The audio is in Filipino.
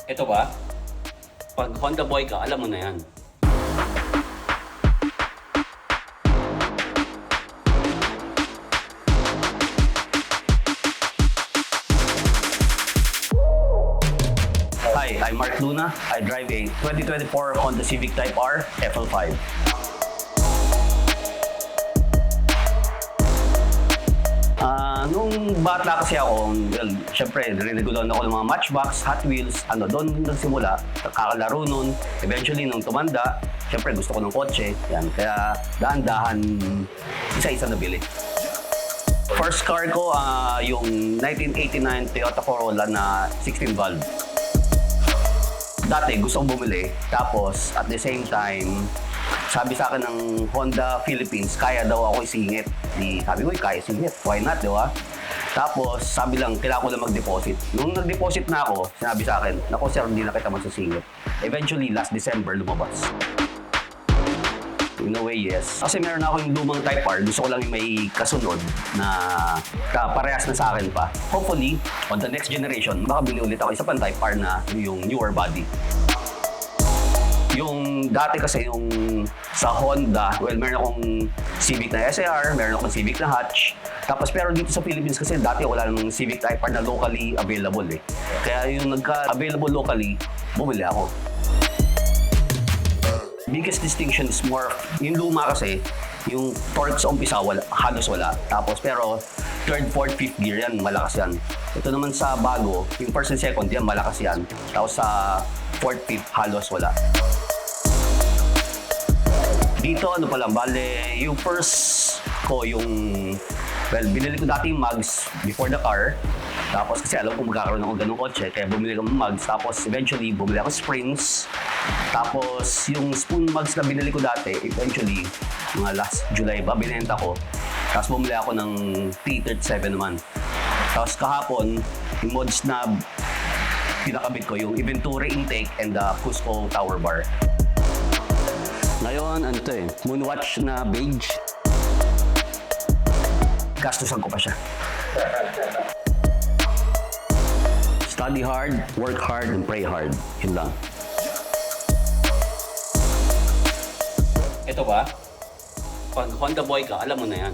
Ito ba? Pag Honda boy ka, alam mo na yan. Hi, I'm Mark Luna. I drive a 2024 Honda Civic Type R FL5. Nung bata kasi ako, well, syempre, narinig-gulan ako ng mga Matchbox, Hot Wheels, doon nagsimula, kakalaro nun. Eventually, nung tumanda, syempre gusto ko ng kotse, yan. Kaya dahan-dahan, isa-isa nabili. First car ko, yung 1989 Toyota Corolla na 16 valve. Dati gusto kong bumili, tapos at the same time, sabi sa akin ng Honda Philippines, kaya daw ako isingit. Sabi ko, kaya singit, why not, di ba? Tapos sabi lang, kailangan ko lang mag-deposit. Nung nag-deposit na ako, sinabi sa akin, naku sir, hindi na kita magsisingit. Eventually, last December, lumabas. In a way, yes. Kasi meron ako yung lumang Type R, gusto ko lang yung may kasunod na parehas na sa akin pa. Hopefully, on the next generation, baka bili ulit ako isa pang Type R na yung newer body. Yung dati kasi yung sa Honda, well, meron akong Civic na SAR, meron akong Civic na hatch. Tapos pero dito sa Philippines kasi dati wala namang Civic Type R na locally available eh. Kaya yung nagka-available locally, bumili ako. Biggest distinction is more, yung luma kasi, yung torque sa umpisa halos wala. Tapos pero third, fourth, fifth gear yan, malakas yan. Ito naman sa bago, yung first and second yan, malakas yan. Tapos sa fourth, fifth, halos wala. Dito, pala, bale, yung first ko, well, binili ko dati yung mugs before the car. Tapos kasi alam ko magkakaroon ako ganung kotse, kaya bumili ko ng mugs. Tapos eventually, bumili ako springs. Tapos yung spoon mugs na binili ko dati, eventually, mga last July ba, binenta ko. Tapos bumili ako ng T37 naman. Tapos kahapon, yung mods na pinakabit ko, yung Inventure intake and the Cusco tower bar. Ngayon, Moonwatch na beige. Gastusan ko pa siya. Study hard, work hard, and pray hard. Yun lang. Ito ba? Pag Honda boy ka, alam mo na yan.